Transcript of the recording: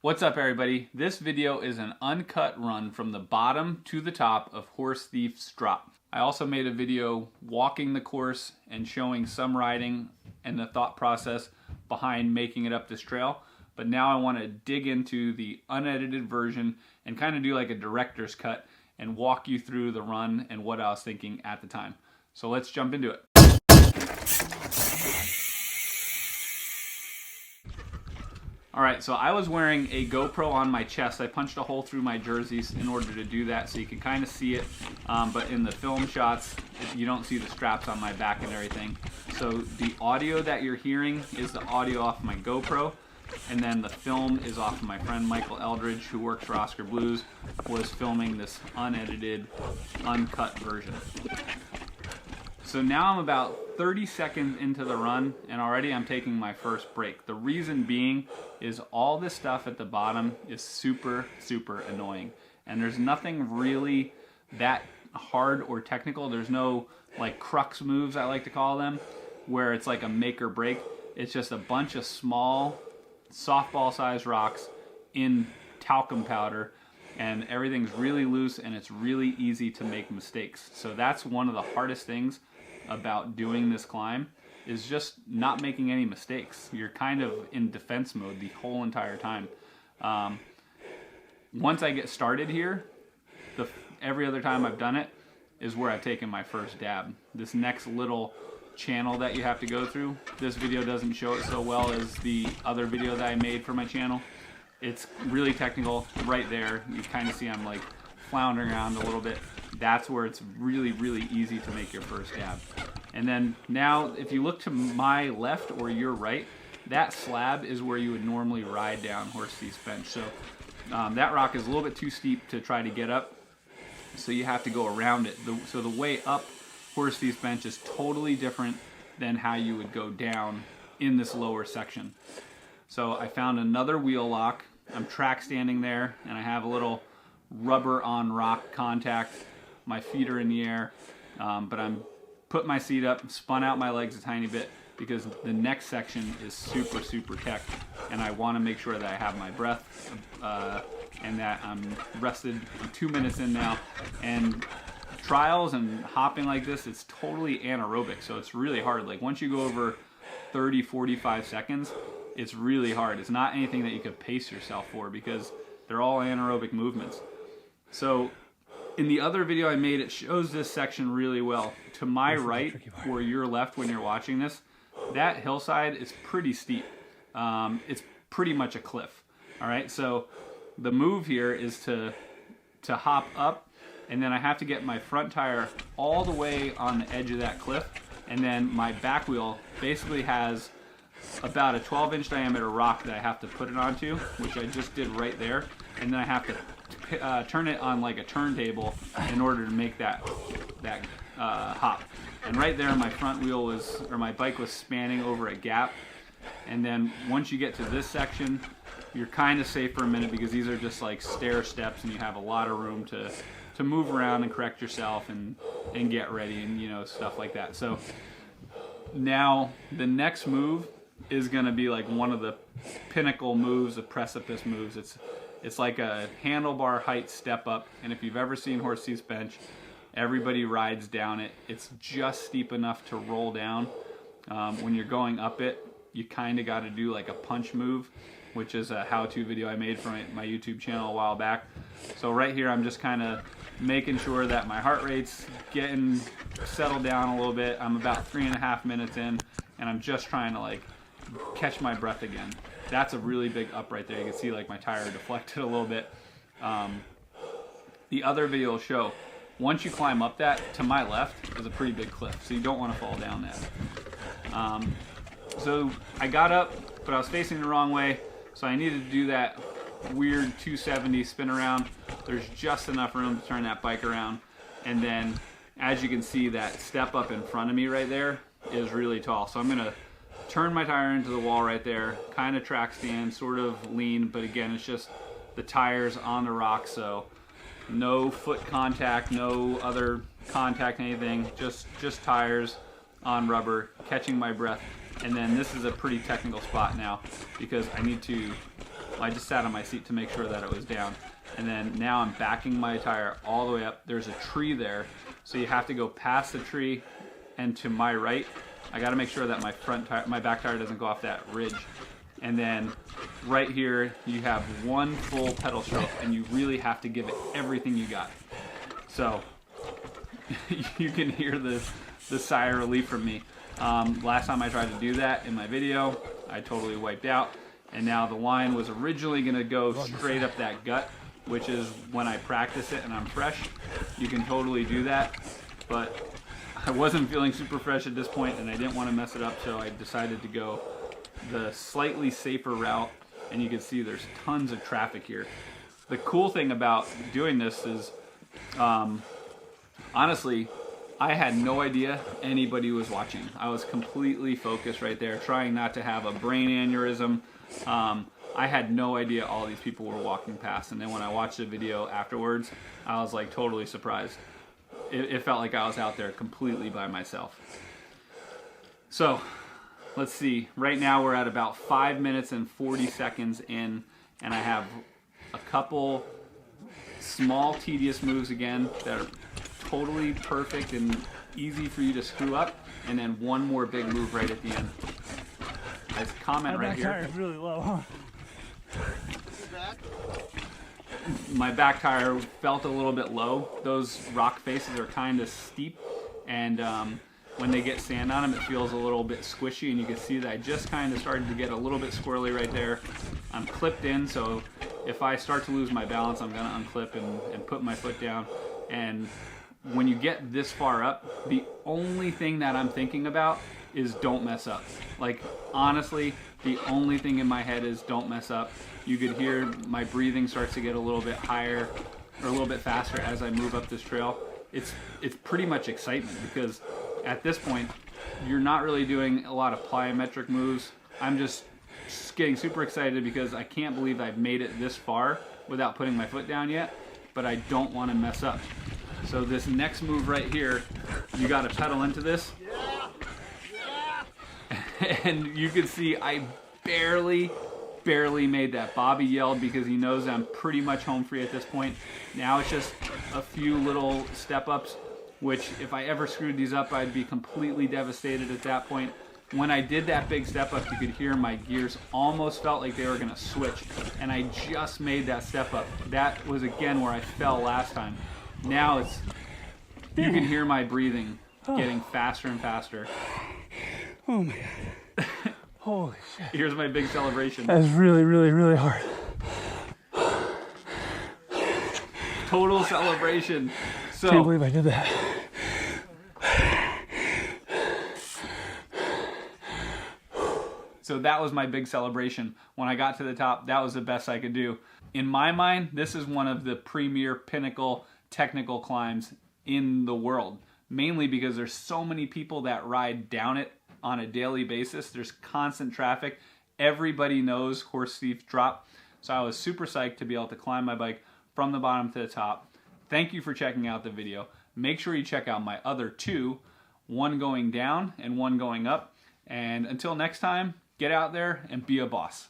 What's up everybody? This video is an uncut run from the bottom to the top of Horsethief Drop. I also made a video walking the course and showing some riding and the thought process behind making it up this trail. But now I want to dig into the unedited version and kind of do like a director's cut and walk you through the run and what I was thinking at the time. So let's jump into it. Alright, so I was wearing a GoPro on my chest. I punched a hole through my jerseys in order to do that so you can kind of see it. But in the film shots, you don't see the straps on my back and everything. So the audio that you're hearing is the audio off my GoPro. And then the film is off of my friend Michael Eldridge, who works for Oscar Blues, was filming this unedited, uncut version. So now I'm about 30 seconds into the run and already I'm taking my first break. The reason being is all this stuff at the bottom is super annoying. And there's nothing really that hard or technical. There's no like crux moves, I like to call them, where it's like a make or break. It's just a bunch of small softball sized rocks in talcum powder, and everything's really loose and it's really easy to make mistakes. So that's one of the hardest things about doing this climb, is just not making any mistakes. You're kind of in defense mode the whole entire time. Once I get started here, every other time I've done it is where I've taken my first dab. This next little channel that you have to go through, this video doesn't show it so well as the other video that I made for my channel. It's really technical. Right there, you kind of see I'm like floundering around a little bit. That's where it's really easy to make your first dab. And then now, if you look to my left or your right, that slab is where you would normally ride down Horsethief's bench. So that rock is a little bit too steep to try to get up, so you have to go around it. So the way up Horsethief's bench is totally different than how you would go down in this lower section. So I found another wheel lock. I'm track standing there and I have a little rubber on rock contact. My feet are in the air, but I'm put my seat up, spun out my legs a tiny bit because the next section is super tech, and I want to make sure that I have my breath and that I'm rested. I'm 2 minutes in now, and trials and hopping like this, it's totally anaerobic, so it's really hard. Like once you go over 30-45 seconds, it's really hard. It's not anything that you could pace yourself for because they're all anaerobic movements. So in the other video I made, it shows this section really well. To my right, or your left when you're watching this, that hillside is pretty steep. It's pretty much a cliff. All right, so the move here is to hop up, and then I have to get my front tire all the way on the edge of that cliff, and then my back wheel basically has about a 12-inch diameter rock that I have to put it onto, which I just did right there, and then I have to turn it on like a turntable in order to make that hop. And right there my front wheel was, or my bike was spanning over a gap, and then once you get to this section, you're kind of safe for a minute because these are just like stair steps and you have a lot of room to move around and correct yourself and get ready and, you know, stuff like that. So now the next move is going to be like one of the pinnacle moves, the precipice moves. It's like a handlebar height step up, and if you've ever seen Horsethief's bench, everybody rides down it. It's just steep enough to roll down. When you're going up it, you kind of got to do like a punch move, which is a how-to video I made for my YouTube channel a while back. So right here I'm just kind of making sure that my heart rate's getting settled down a little bit. I'm about 3.5 minutes in, and I'm just trying to like catch my breath again. That's a really big up right there. You can see like my tire deflected a little bit. The other video will show, once you climb up that, to my left is a pretty big cliff, so you don't want to fall down that. So I got up, but I was facing the wrong way, so I needed to do that weird 270 spin around. There's just enough room to turn that bike around, and then as you can see, that step up in front of me right there is really tall. So I'm gonna turn my tire into the wall right there, kind of track stand, sort of lean, but again, it's just the tires on the rock, so no foot contact, no other contact, anything, just tires on rubber, catching my breath. And then this is a pretty technical spot now because I need to I just sat on my seat to make sure that it was down. And then now I'm backing my tire all the way up. There's a tree there, so you have to go past the tree and to my right. I got to make sure that my back tire doesn't go off that ridge. And then right here, you have one full pedal stroke, and you really have to give it everything you got. So you can hear the sigh of relief from me. Last time I tried to do that in my video, I totally wiped out. And now the line was originally going to go straight up that gut, which is when I practice it and I'm fresh. You can totally do that, but I wasn't feeling super fresh at this point, and I didn't want to mess it up, so I decided to go the slightly safer route. And you can see there's tons of traffic here. The cool thing about doing this is, honestly, I had no idea anybody was watching. I was completely focused right there, trying not to have a brain aneurysm. I had no idea all these people were walking past, and then when I watched the video afterwards, I was like totally surprised. It felt like I was out there completely by myself. So let's see, right now we're at about 5 minutes and 40 seconds in, and I have a couple small tedious moves again that are totally perfect and easy for you to screw up, and then one more big move right at the end. As a comment right here. My back tire is really low, huh? My back tire felt a little bit low. Those rock faces are kind of steep, and when they get sand on them, it feels a little bit squishy, and you can see that I just kind of started to get a little bit squirrely right there. I'm clipped in, so if I start to lose my balance, I'm going to unclip and put my foot down. And when you get this far up, the only thing that I'm thinking about is don't mess up. Like, honestly, the only thing in my head is don't mess up. You could hear my breathing starts to get a little bit higher or a little bit faster as I move up this trail. It's pretty much excitement, because at this point, you're not really doing a lot of plyometric moves. I'm just getting super excited because I can't believe I've made it this far without putting my foot down yet, but I don't want to mess up. So this next move right here, you got to pedal into this. And you can see I barely made that. Bobby yelled because he knows I'm pretty much home free at this point. Now it's just a few little step ups, which if I ever screwed these up, I'd be completely devastated at that point. When I did that big step up, you could hear my gears almost felt like they were gonna switch, and I just made that step up. That was again where I fell last time. Now you can hear my breathing getting faster and faster. Oh my God. Holy shit. Here's my big celebration. That's really, really, really hard. Total celebration. So, Can't believe I did that. So that was my big celebration. When I got to the top, that was the best I could do. In my mind, this is one of the premier pinnacle technical climbs in the world. Mainly because there's so many people that ride down it on a daily basis. There's constant traffic. Everybody knows Horsethief Drop. So I was super psyched to be able to climb my bike from the bottom to the top. Thank you for checking out the video. Make sure you check out my other two, one going down and one going up. And until next time, get out there and be a boss.